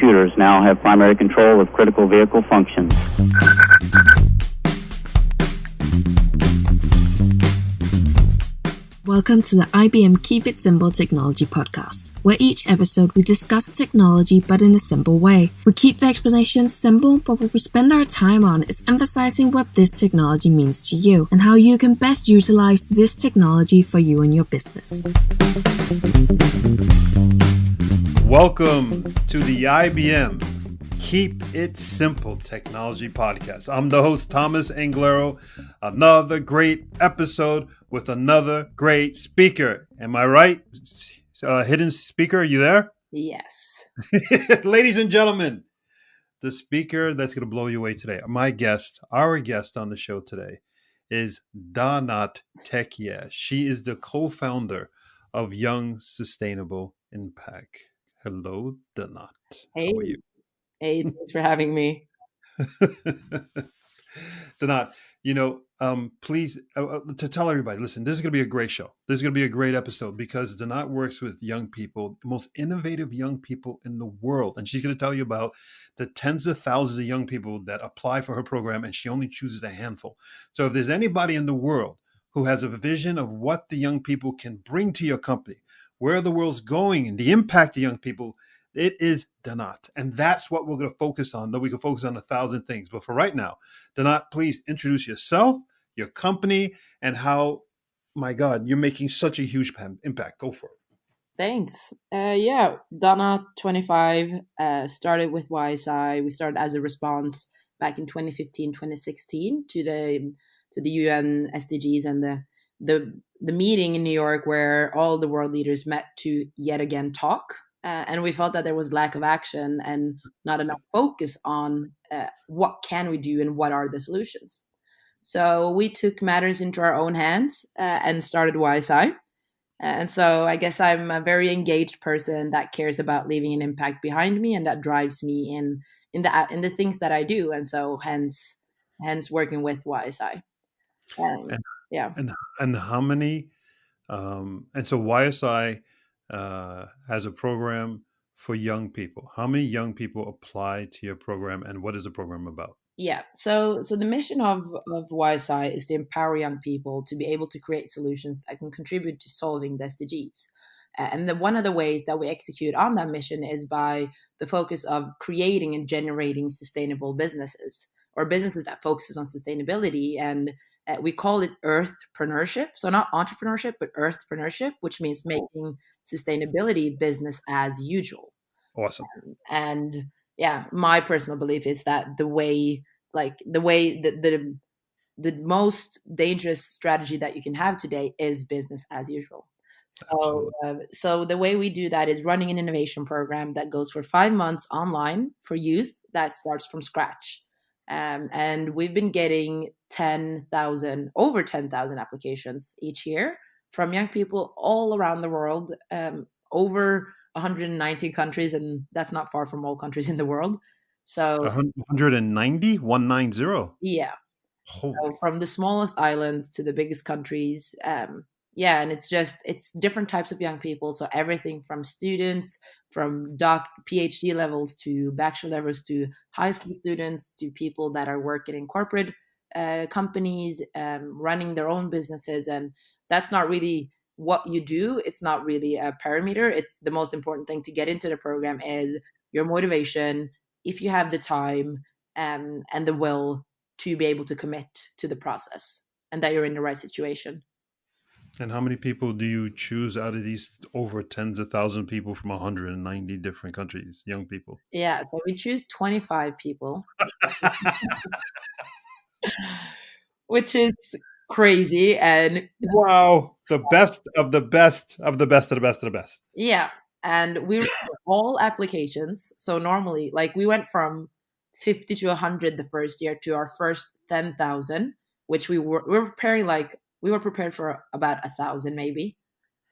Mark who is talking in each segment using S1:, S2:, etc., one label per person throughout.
S1: computers now have primary control of critical vehicle functions.
S2: Welcome to the IBM Keep It Simple Technology Podcast, where each episode we discuss technology but in a simple way. We keep the explanation simple, but what we spend our time on is emphasizing what this technology means to you and how you can best utilize this technology for you and your business.
S3: Welcome to the IBM Keep It Simple Technology Podcast. I'm the host, Thomas Anglero. Another great episode with another great speaker. Am I right? Hidden speaker, are you there?
S4: Yes.
S3: Ladies and gentlemen, the speaker that's going to blow you away today, our guest on the show today is Danat Tekie. She is the co-founder of Young Sustainable Impact. Hello, Danat.
S4: Hey.
S3: How are you?
S4: Hey, thanks for having me.
S3: Danat, please, to tell everybody, listen, this is going to be a great show. This is going to be a great episode because Danat works with young people, the most innovative young people in the world. And she's going to tell you about the tens of thousands of young people that apply for her program, and she only chooses a handful. So if there's anybody in the world who has a vision of what the young people can bring to your company, where the world's going and the impact of young people, it is Danat. And that's what we're going to focus on, though we can focus on 1,000 things. But for right now, Danat, please introduce yourself, your company, and how, my God, you're making such a huge impact. Go for it.
S4: Thanks. Danat 25 started with YSI. We started as a response back in 2015, 2016 to the UN SDGs and the meeting in New York where all the world leaders met to yet again talk. And we felt that there was lack of action and not enough focus on what can we do and what are the solutions. So we took matters into our own hands and started YSI. And so I guess I'm a very engaged person that cares about leaving an impact behind me, and that drives me in the things that I do. And so hence working with YSI.
S3: And how many? And so YSI has a program for young people. How many young people apply to your program, and what is the program about?
S4: Yeah, so the mission of YSI is to empower young people to be able to create solutions that can contribute to solving the SDGs. And one of the ways that we execute on that mission is by the focus of creating and generating sustainable businesses, or businesses that focuses on sustainability. And we call it earthpreneurship. So not entrepreneurship, but earthpreneurship, which means making sustainability business as usual.
S3: Awesome.
S4: And yeah, my personal belief is that the most dangerous strategy that you can have today is business as usual. So the way we do that is running an innovation program that goes for 5 months online for youth that starts from scratch. And we've been getting over 10,000 applications each year from young people all around the world, over 190 countries, and that's not far from all countries in the world. So
S3: 190? 190?
S4: Yeah. So from the smallest islands to the biggest countries. And it's different types of young people. So everything from students, from PhD levels to bachelor levels to high school students to people that are working in corporate companies, running their own businesses. And that's not really what you do. It's not really a parameter. It's the most important thing to get into the program is your motivation, if you have the time and the will to be able to commit to the process, and that you're in the right situation.
S3: And how many people do you choose out of these over tens of thousands of people from 190 different countries, young people?
S4: Yeah, so we choose 25 people, which is crazy. And
S3: wow, the best of the best of the best of the best of the best.
S4: Yeah, and we reviewed all applications. So normally, like, we went from 50 to 100 the first year to our first 10,000, which we were prepared for about 1,000 maybe.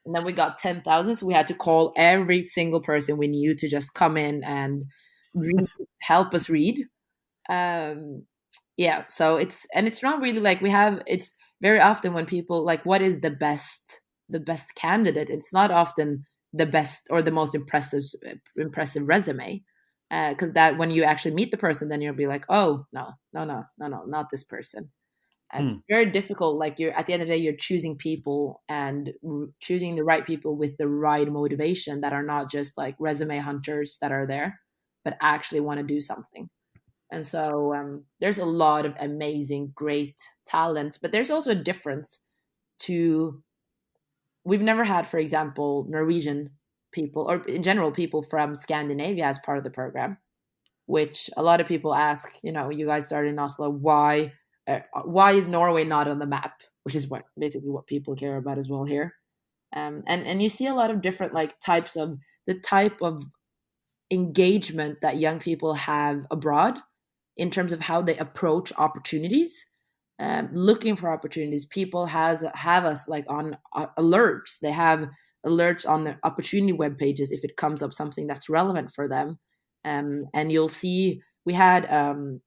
S4: And then we got 10,000, so we had to call every single person we knew to just come in and help us read. So it's not really like it's very often when people like, what is the best candidate? It's not often the best or the most impressive resume. because that when you actually meet the person, then you'll be like, oh no, no, no, no, no, not this person. And it's very difficult. Like you're at the end of the day, you're choosing people and choosing the right people with the right motivation that are not just like resume hunters that are there, but actually want to do something. And so there's a lot of amazing, great talent, but there's also a difference to we've never had, for example, Norwegian people or in general people from Scandinavia as part of the program, which a lot of people ask, you guys started in Oslo, why is Norway not on the map? Which is what basically what people care about as well here. And you see a lot of different like types of the type of engagement that young people have abroad in terms of how they approach opportunities, looking for opportunities. People have us like on alerts. They have alerts on the opportunity web pages if it comes up something that's relevant for them. And you'll see we had a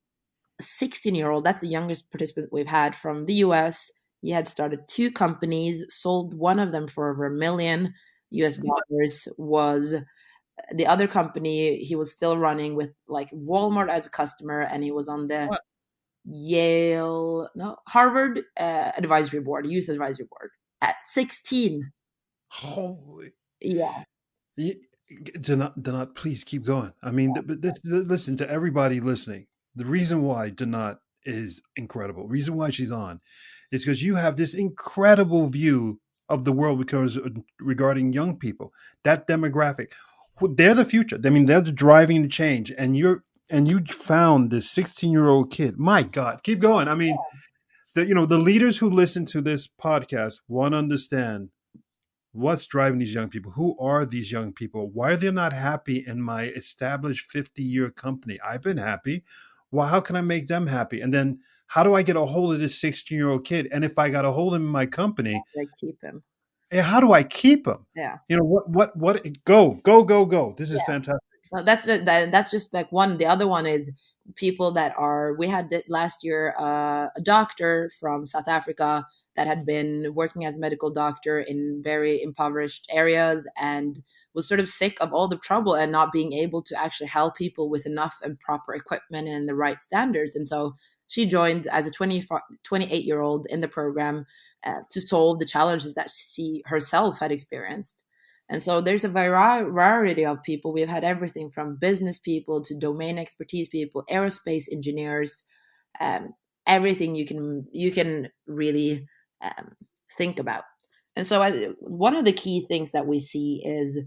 S4: 16-year-old. That's the youngest participant we've had from the US. He had started 2 companies, sold one of them for over $1 million US. Was the other company he was still running with like Walmart as a customer, and he was on the
S3: What?
S4: Harvard advisory board, youth advisory board at 16.
S3: Holy.
S4: Yeah.
S3: Danat, please keep going. I mean, listen to everybody listening. The reason why Danat is incredible, reason why she's on, is because you have this incredible view of the world because regarding young people, that demographic, they're the future. I mean, they're the driving the change, and you found this 16-year-old kid. My God, keep going. I mean, the leaders who listen to this podcast want to understand what's driving these young people. Who are these young people? Why are they not happy in my established 50-year company? I've been happy. Well, how can I make them happy? And then how do I get a hold of this 16-year-old kid? And if I got a hold of him in my company,
S4: They keep him.
S3: how do I keep him?
S4: Yeah.
S3: Go. This is
S4: Yeah.
S3: fantastic.
S4: Well, that's just like one. The other one is people that are. We had last year a doctor from South Africa that had been working as a medical doctor in very impoverished areas and was sort of sick of all the trouble and not being able to actually help people with enough and proper equipment and the right standards. And so she joined as a 28-year-old in the program to solve the challenges that she herself had experienced. And so there's a variety of people. We've had everything from business people to domain expertise people, aerospace engineers, um, everything you can really think about. And so one of the key things that we see is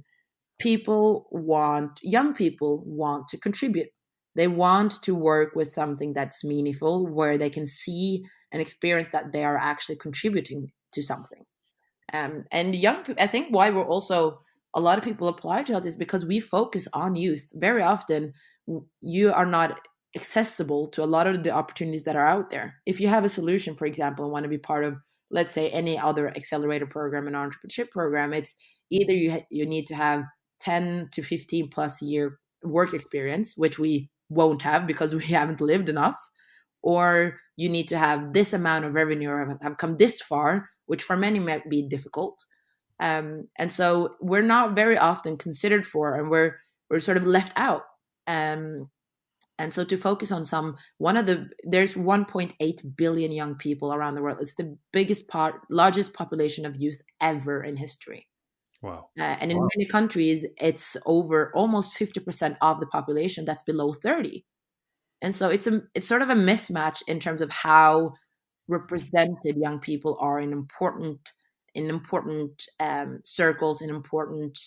S4: young people want to contribute. They want to work with something that's meaningful, where they can see and experience that they are actually contributing to something. And young people, I think why we're also a lot of people apply to us is because we focus on youth. Very often, you are not accessible to a lot of the opportunities that are out there. If you have a solution, for example, and want to be part of, let's say, any other accelerator program and entrepreneurship program, it's either you need to have 10 to 15 plus year work experience, which we won't have because we haven't lived enough, or you need to have this amount of revenue or have come this far, which for many might be difficult. And so we're not very often considered for, and we're sort of left out. And so to focus on there's 1.8 billion young people around the world. It's the largest population of youth ever in history.
S3: Wow.
S4: And in many countries, it's over almost 50% of the population that's below 30. And so it's sort of a mismatch in terms of how represented young people are in important circles, in important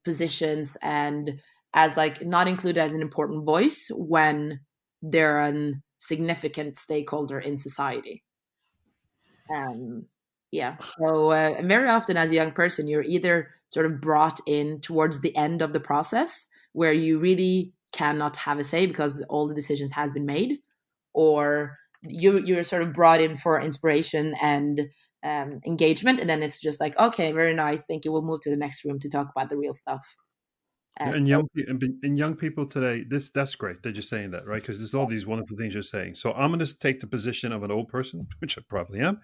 S4: positions, and as like not included as an important voice when they're a significant stakeholder in society. Yeah. So very often as a young person, you're either sort of brought in towards the end of the process where you really cannot have a say because all the decisions has been made, or you're sort of brought in for inspiration and engagement, and then it's just like, okay, very nice, thank you, we'll move to the next room to talk about the real stuff.
S3: And young people today, that's great that you're saying that, right? Because there's all these wonderful things you're saying. So I'm going to take the position of an old person, which I probably am.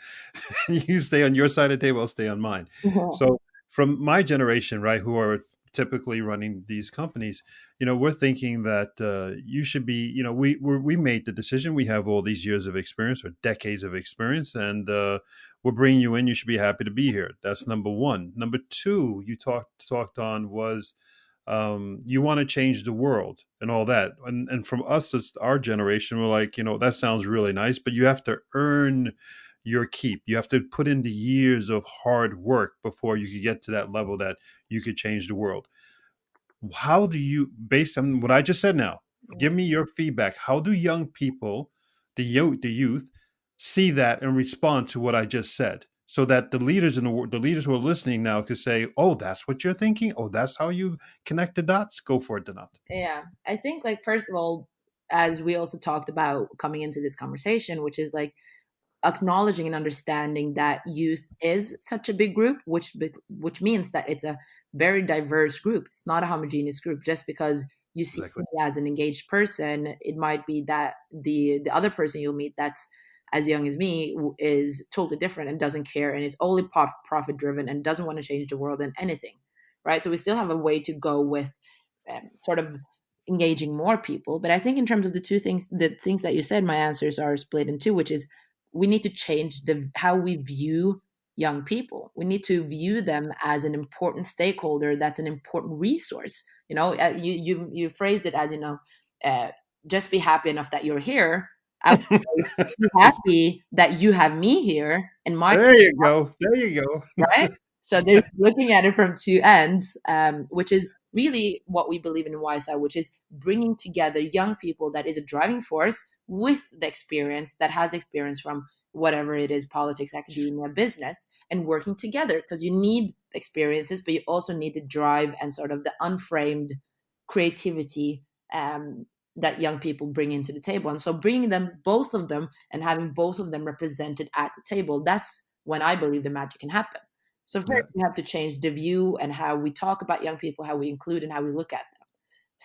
S3: You stay on your side of the table, I'll stay on mine.
S4: Mhm.
S3: So from my generation, right, who are typically running these companies, we're thinking that you should be, we made the decision. We have all these years of experience or decades of experience, and we're bringing you in. You should be happy to be here. That's number one. Number two, you talked on was you want to change the world and all that. And from us, as our generation, we're like, that sounds really nice, but you have to earn your keep. You have to put in the years of hard work before you could get to that level that you could change the world. How do you, based on what I just said now, give me your feedback. How do young people, the youth, see that and respond to what I just said? So that the leaders in the world, the leaders who are listening now, could say, "Oh, that's what you're thinking. Oh, that's how you connect the dots." Go for it, Danat.
S4: Yeah, I think like first of all, as we also talked about coming into this conversation, which is like acknowledging and understanding that youth is such a big group, which means that it's a very diverse group. It's not a homogeneous group. Just because you see
S3: Exactly.
S4: me as an engaged person, it might be that the other person you'll meet that's as young as me is totally different and doesn't care and it's only profit driven and doesn't want to change the world and anything, right? So we still have a way to go with sort of engaging more people. But I think in terms of the things that you said, my answers are split in two, which is we need to change the how we view young people. We need to view them as an important stakeholder. That's an important resource. You phrased it as uh, just be happy enough that you're here. I would say, be happy that you have me here and my
S3: There you go. There you go.
S4: right? So they're looking at it from two ends, which is really what we believe in YSI, which is bringing together young people that is a driving force with the experience that has experience from whatever it is, politics, academia, business, and working together because you need experiences, but you also need the drive and sort of the unframed creativity that young people bring into the table. And so bringing them, both of them, and having both of them represented at the table, that's when I believe the magic can happen. So
S3: Yeah.
S4: first, we have to change the view and how we talk about young people, how we include and how we look at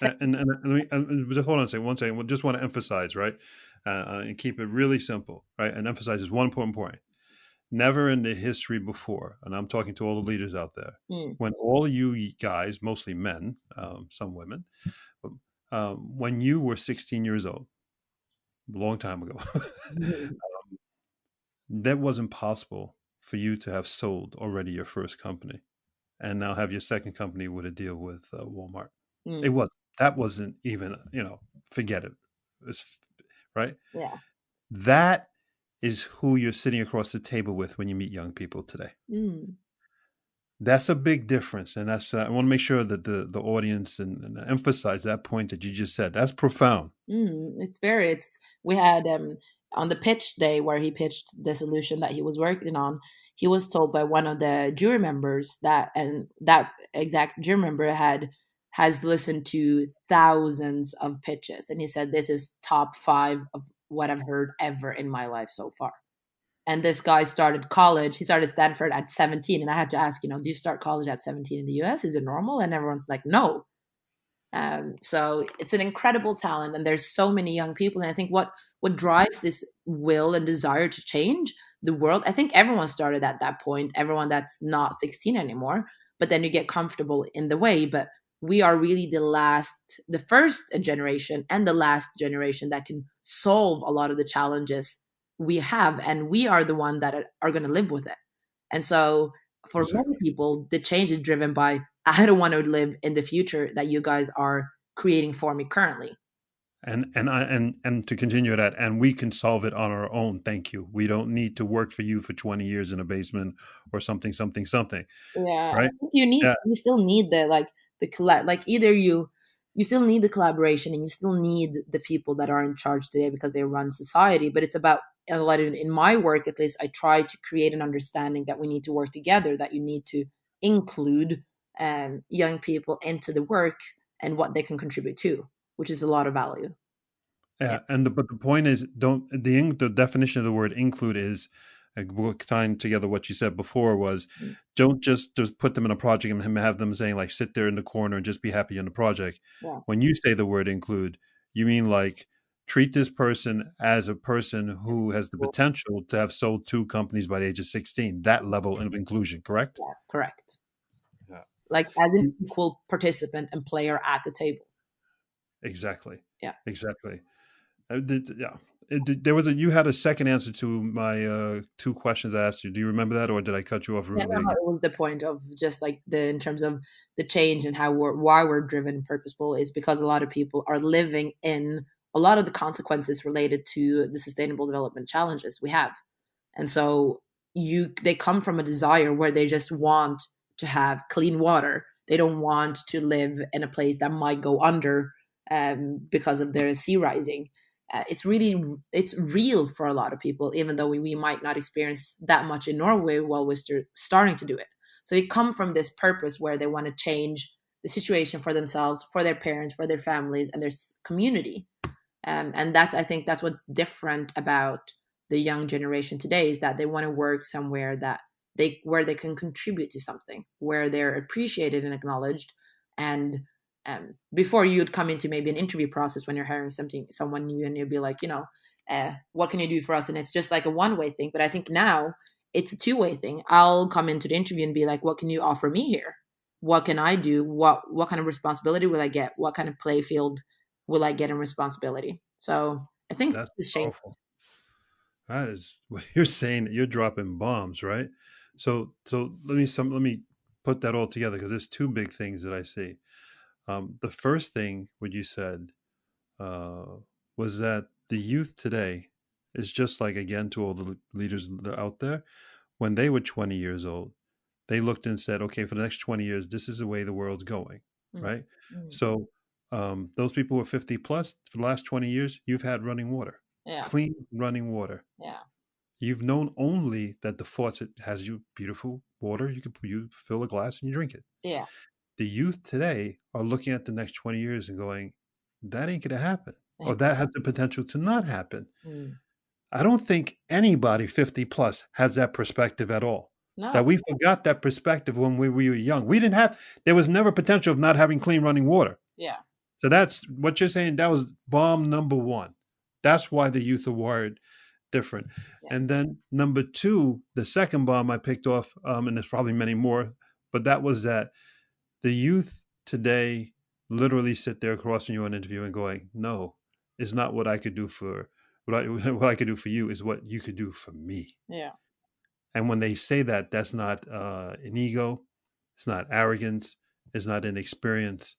S4: them.
S3: And just hold on a second, one second. We just want to emphasize, right, and keep it really simple, right, and emphasize this one important point. Never in the history before, and I'm talking to all the leaders out there,
S4: Mm.
S3: when all you guys, mostly men, some women, when you were 16 years old, a long time ago, that wasn't possible for you to have sold already your first company and now have your second company with a deal with Walmart. It
S4: Mm.
S3: was that wasn't even, forget it. It's, right?
S4: Yeah.
S3: That is who you're sitting across the table with when you meet young people today.
S4: Mm.
S3: That's a big difference, and that's I want to make sure that the audience and emphasize that point that you just said. That's profound.
S4: It's we had on the pitch day where he pitched the solution that he was working on, he was told by one of the jury members that exact jury member has listened to thousands of pitches, and he said this is top 5 of what I've heard ever in my life so far. And this guy started college. He started Stanford at 17, and I had to ask, do you start college at 17 in the US? Is it normal? And everyone's like, no. So it's an incredible talent, and there's so many young people. And I think what drives this will and desire to change the world. I think everyone started at that point. Everyone that's not 16 anymore, but then you get comfortable in the way. But we are really the first generation and the last generation that can solve a lot of the challenges we have, and we are the one that are going to live with it. And so for many
S3: Exactly.
S4: people, the change is driven by I don't want to live in the future that you guys are creating for me currently.
S3: And to continue that, and we can solve it on our own. Thank you. We don't need to work for you for 20 years in a basement or something, something, something.
S4: Yeah, I
S3: Right?
S4: think
S3: Yeah.
S4: you still need like either you still need the collaboration and you still need the people that are in charge today because they run society. But it's about a lot of, in my work at least, I try to create an understanding that we need to work together, that you need to include young people into the work and what they can contribute to, which is a lot of value. Yeah.
S3: Yeah, but the point is, don't the definition of the word include is, we're tying together what you said before was,
S4: Mm.
S3: don't just put them in a project and have them saying like sit there in the corner and just be happy in the project.
S4: Yeah.
S3: When you say the word include, you mean like treat this person as a person who has the potential to have sold 2 companies by the age of 16. That level of inclusion, correct?
S4: Yeah, correct.
S3: Yeah.
S4: like as an equal participant and player at the table.
S3: Exactly.
S4: Yeah.
S3: Exactly. Yeah. There was you had a second answer to my two questions I asked you. Do you remember that, or did I cut you off
S4: Yeah, no,
S3: rudely
S4: no,
S3: again?
S4: it was the point of just like in terms of the change and how why we're driven and purposeful is because a lot of people are living in a lot of the consequences related to the sustainable development challenges we have. And so they come from a desire where they just want to have clean water. They don't want to live in a place that might go under because of their sea rising. It's real for a lot of people, even though we might not experience that much in Norway while we're starting to do it. So they come from this purpose where they want to change the situation for themselves, for their parents, for their families, and their community. And I think that's what's different about the young generation today is that they want to work somewhere where they can contribute to something, where they're appreciated and acknowledged. And before you'd come into maybe an interview process when you're hiring someone new, and you'd be like, what can you do for us? And it's just like a one-way thing. But I think now it's a two-way thing. I'll come into the interview and be like, what can you offer me here? What can I do? What kind of responsibility will I get? What kind of play field will I get in responsibility? So I think
S3: That's
S4: the shame.
S3: powerful. That is what you're saying. That you're dropping bombs, right? So let me put that all together because there's two big things that I see. The first thing, what you said, uh, was that the youth today is just like again to all the leaders that are out there. When they were 20 years old, they looked and said, "Okay, for the next 20 years, this is the way the world's going."
S4: Mm,
S3: Right?
S4: mm,
S3: So those people who are 50 plus for the last 20 years, you've had running water,
S4: yeah,
S3: clean running water.
S4: yeah,
S3: You've known only that the faucet has you beautiful water. You fill a glass and you drink it.
S4: yeah,
S3: The youth today are looking at the next 20 years and going, that ain't going to happen, or that has the potential to not happen.
S4: mm,
S3: I don't think anybody 50 plus has that perspective at all.
S4: no,
S3: That we forgot that perspective when we were young. There was never potential of not having clean running water.
S4: yeah,
S3: So that's what you're saying. That was bomb number one. That's why the youth are wired different.
S4: yeah,
S3: And then number two, the second bomb I picked off, and there's probably many more, but that was that the youth today literally sit there across from you on an interview and going, "No, it's not what I could do for what I could do for you is what you could do for me."
S4: yeah,
S3: And when they say that, that's not an ego, it's not arrogance, it's not inexperience.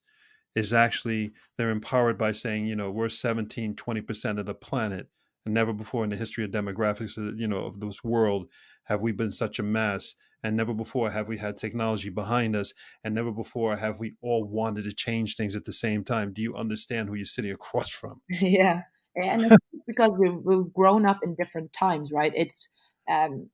S3: Is actually they're empowered by saying, we're 17, 20% of the planet, and never before in the history of demographics, of this world have we been such a mass, and never before have we had technology behind us, and never before have we all wanted to change things at the same time. Do you understand who you're sitting across from?
S4: yeah. And it's because we've grown up in different times, right? Um,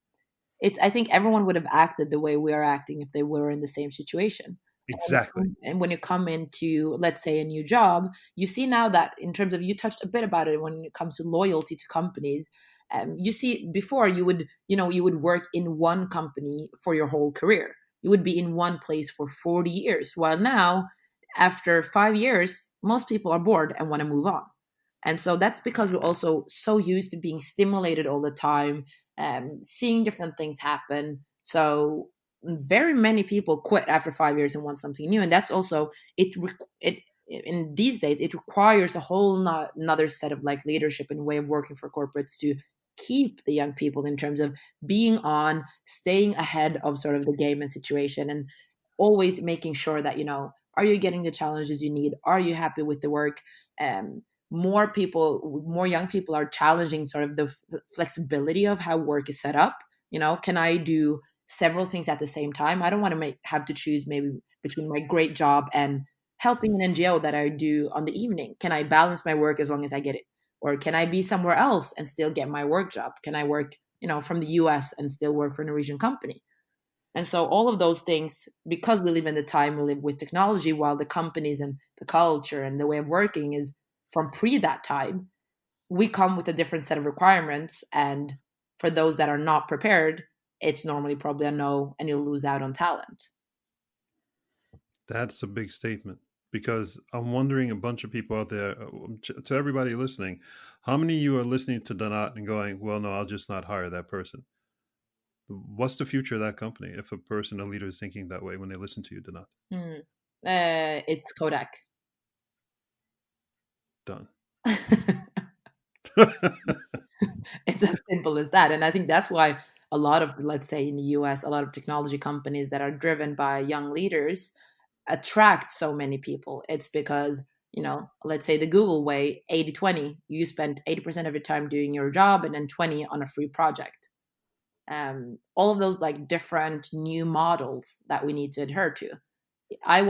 S4: I think everyone would have acted the way we are acting if they were in the same situation.
S3: Exactly.
S4: And when you come into, let's say, a new job, you see now that in terms of, you touched a bit about it when it comes to loyalty to companies. You see, before you would work in one company for your whole career. You would be in one place for 40 years. While now, after 5 years, most people are bored and want to move on. And so that's because we're also so used to being stimulated all the time, seeing different things happen. So very many people quit after 5 years and want something new, and that's also it. In these days, it requires a whole another set of like leadership and way of working for corporates to keep the young people in terms of being on, staying ahead of sort of the game and situation, and always making sure that are you getting the challenges you need? Are you happy with the work? Um, more young people are challenging sort of the flexibility of how work is set up. Can I do several things at the same time? I don't want to have to choose maybe between my great job and helping an NGO that I do on the evening. Can I balance my work as long as I get it? Or can I be somewhere else and still get my work job? Can I work, from the US and still work for a Norwegian company? And so all of those things, because we live in the time we live with technology, while the companies and the culture and the way of working is from pre that time, we come with a different set of requirements. And for those that are not prepared, it's normally probably a no, and you'll lose out on talent.
S3: That's a big statement because I'm wondering a bunch of people out there, to everybody listening, how many of you are listening to Danat and going, well, no, I'll just not hire that person? What's the future of that company if a leader is thinking that way when they listen to you, Danat?
S4: It's Kodak.
S3: Done.
S4: It's as simple as that. And I think that's why a lot of, let's say in the US, a lot of technology companies that are driven by young leaders attract so many people. It's because, let's say the Google way, 80-20, you spend 80% of your time doing your job and then 20 on a free project. All of those like different new models that we need to adhere to. I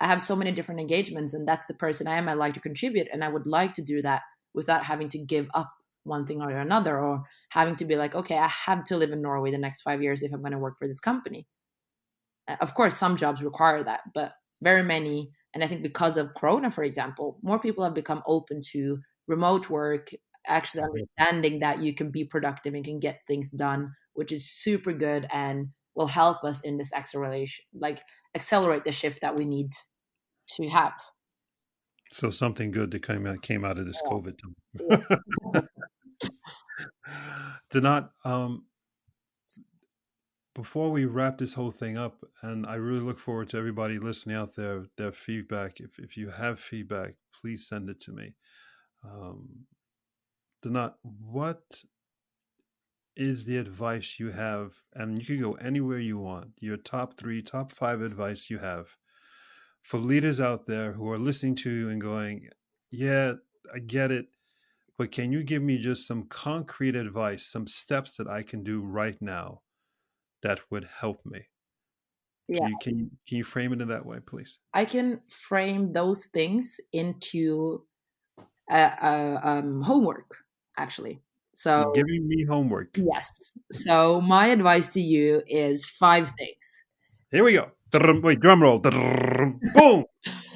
S4: have so many different engagements, and that's the person I am. I like to contribute, and I would like to do that without having to give up one thing or another, or having to be like, okay, I have to live in Norway the next 5 years if I'm going to work for this company. Of course, some jobs require that, but very many, and I think because of Corona, for example, more people have become open to remote work, actually understanding that you can be productive and can get things done, which is super good and will help us in this acceleration, like accelerate the shift that we need to have.
S3: So something good that came out of this COVID
S4: Yeah.
S3: time. Danat, before we wrap this whole thing up, and I really look forward to everybody listening out there, their feedback. If you have feedback, please send it to me. Danat, what is the advice you have? And you can go anywhere you want. Your top 3, top 5 advice you have for leaders out there who are listening to you and going, yeah, I get it, but can you give me just some concrete advice, some steps that I can do right now that would help me?
S4: Yeah,
S3: Can you frame it in that way, please?
S4: I can frame those things into homework, actually.
S3: You're
S4: So
S3: giving me homework.
S4: yes. So my advice to you is 5 things.
S3: Here we go. Wait, drum roll. Boom.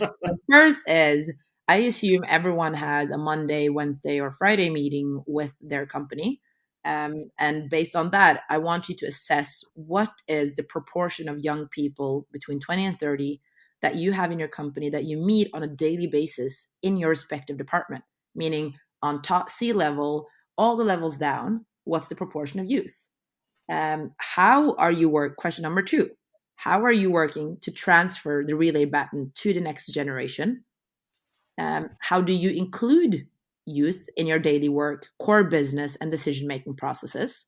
S4: The first is, I assume everyone has a Monday, Wednesday, or Friday meeting with their company. And based on that, I want you to assess what is the proportion of young people between 20 and 30 that you have in your company that you meet on a daily basis in your respective department, meaning on top C level, all the levels down, what's the proportion of youth? How are you question number 2, how are you working to transfer the relay baton to the next generation? How do you include youth in your daily work, core business, and decision making processes?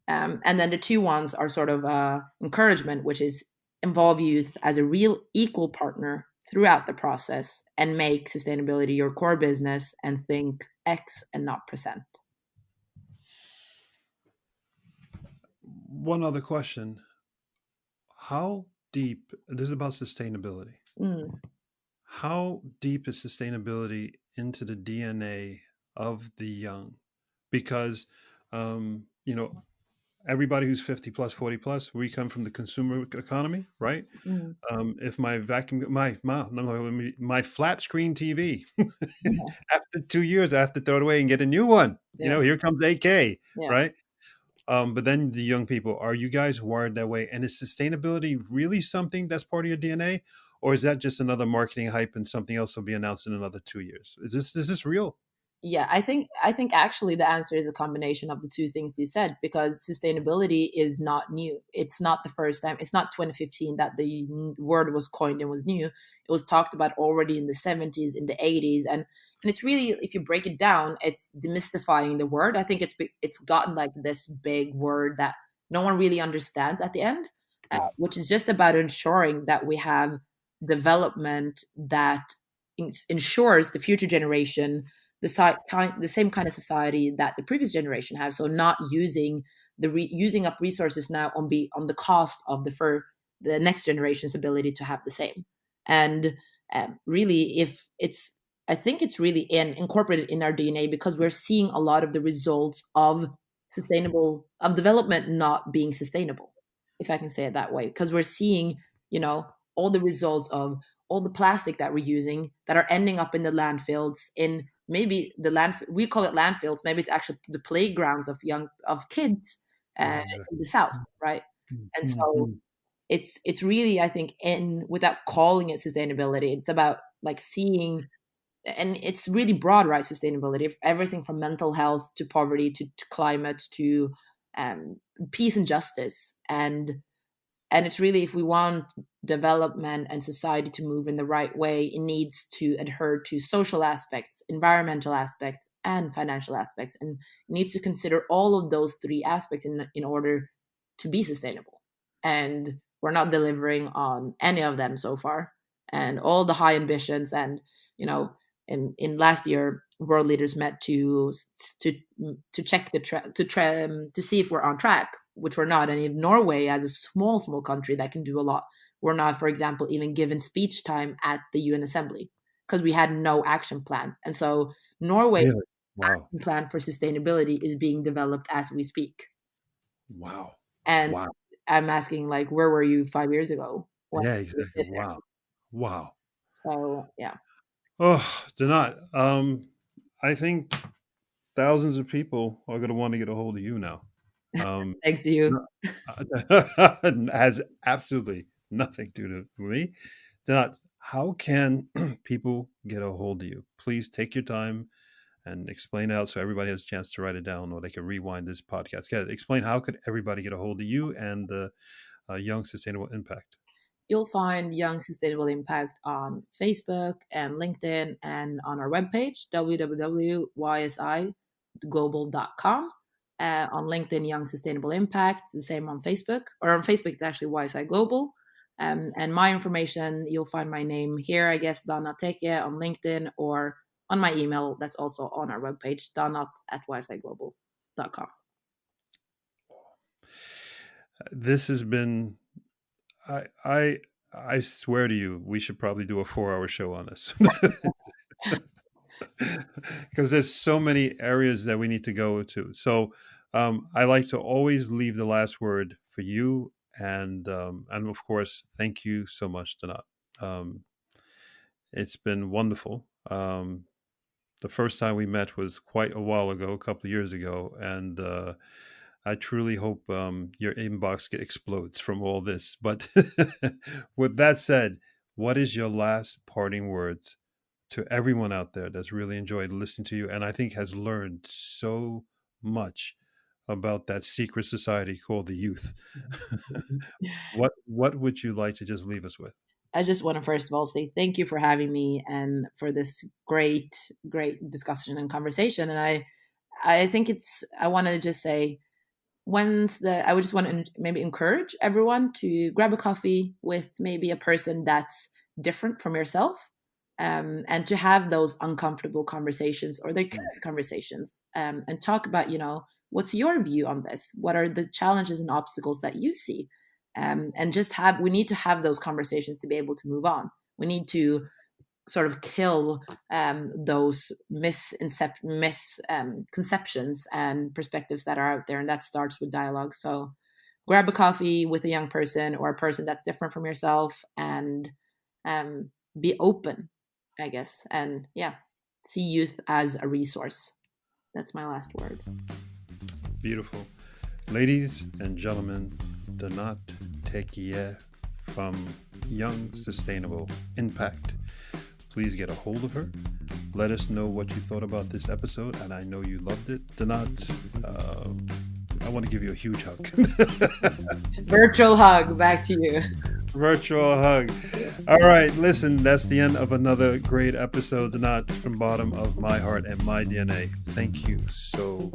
S4: And then the 2 ones are sort of encouragement, which is involve youth as a real equal partner throughout the process and make sustainability your core business and think X and not percent.
S3: One other question. How deep, this is about sustainability.
S4: Mm.
S3: How deep is sustainability into the DNA of the young? Because, everybody who's 50 plus, 40 plus, we come from the consumer economy, right?
S4: Mm.
S3: If my vacuum, my flat screen TV,
S4: Yeah.
S3: after 2 years, I have to throw it away and get a new one.
S4: Yeah.
S3: Here comes AK,
S4: Yeah.
S3: right? But then the young people, are you guys wired that way? And is sustainability really something that's part of your DNA? Or is that just another marketing hype and something else will be announced in another 2 years? Is this real?
S4: Yeah, I think actually the answer is a combination of the 2 things you said, because sustainability is not new. It's not the first time. It's not 2015 that the word was coined and was new. It was talked about already in the 70s, in the 80s, and it's really, if you break it down, it's demystifying the word. I think it's gotten like this big word that no one really understands at the end, which is just about ensuring that we have development that ensures the future generation the same kind of society that the previous generation have. So not using using up resources now on the cost of the next generation's ability to have the same. And really, if it's I think it's really incorporated in our DNA, because we're seeing a lot of the results of development not being sustainable, if I can say it that way, because we're seeing, all the results of all the plastic that we're using that are ending up in the landfills, in maybe we call it landfills, maybe it's actually the playgrounds of kids in the south, right? And so
S3: Mhm.
S4: it's really, I think, without calling it sustainability, it's about like seeing, and it's really broad, right? Sustainability, everything from mental health to poverty to climate to peace and justice. And it's really, if we want development and society to move in the right way, it needs to adhere to social aspects, environmental aspects, and financial aspects. And it needs to consider all of those three aspects in order to be sustainable. And we're not delivering on any of them so far. And all the high ambitions, and, in last year, world leaders met to check to see if we're on track, which we're not. And in Norway, as a small country that can do a lot, we're not, for example, even given speech time at the UN Assembly because we had no action plan. And so Norway's
S3: Really? Wow.
S4: action plan for sustainability is being developed as we speak.
S3: Wow.
S4: And
S3: Wow.
S4: I'm asking, like, where were you 5 years ago?
S3: Yeah, exactly. Wow. Wow.
S4: So, yeah.
S3: Oh, Danat, I think thousands of people are going to want to get a hold of you now.
S4: Thanks to you.
S3: Has absolutely nothing to do with me. Danat, how can people get a hold of you? Please take your time and explain it out so everybody has a chance to write it down, or they can rewind this podcast. Explain, how could everybody get a hold of you and the Young Sustainable Impact?
S4: You'll find Young Sustainable Impact on Facebook and LinkedIn, and on our webpage, www.ysiglobal.com. On LinkedIn, Young Sustainable Impact, the same on Facebook. Or on Facebook, it's actually YSI Global. And my information, you'll find my name here, I guess, Danat Tekie, on LinkedIn, or on my email that's also on our webpage, danat@ysiglobal.com.
S3: This has been, I swear to you, we should probably do a 4-hour show on this. Because there's so many areas that we need to go to. So I like to always leave the last word for you. And of course, thank you so much, Danat. It's been wonderful. The first time we met was quite a while ago, a couple of years ago. And I truly hope your inbox explodes from all this. But with that said, what is your last parting words to everyone out there that's really enjoyed listening to you, and I think has learned so much about that secret society called the youth? What would you like to just leave us with?
S4: I just want to first of all say thank you for having me and for this great discussion and conversation. And I think I want to just say, I would just want to maybe encourage everyone to grab a coffee with maybe a person that's different from yourself, and to have those uncomfortable conversations, or the curious conversations, and talk about, what's your view on this? What are the challenges and obstacles that you see? And we need to have those conversations to be able to move on. We need to sort of kill those misconceptions and perspectives that are out there, and that starts with dialogue. So grab a coffee with a young person or a person that's different from yourself, and be open, I guess, and see youth as a resource. That's my last word.
S3: Beautiful. Ladies and gentlemen, Danat Tekie from Young Sustainable Impact. Please get a hold of her. Let us know what you thought about this episode, and I know you loved it. Danat, I want to give you a huge hug.
S4: Virtual hug back to you.
S3: Virtual hug. All right, listen, that's the end of another great episode. Danat, from bottom of my heart and my DNA, thank you so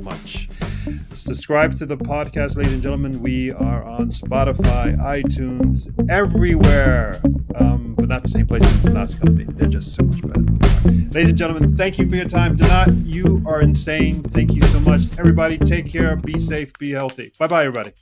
S3: much. Subscribe to the podcast, ladies and gentlemen. We are on Spotify, iTunes, everywhere. But not the same place as Danat's company. They're just so much better. Ladies and gentlemen, thank you for your time. Danat, you are insane. Thank you so much. Everybody, take care, be safe, be healthy. Bye-bye, everybody.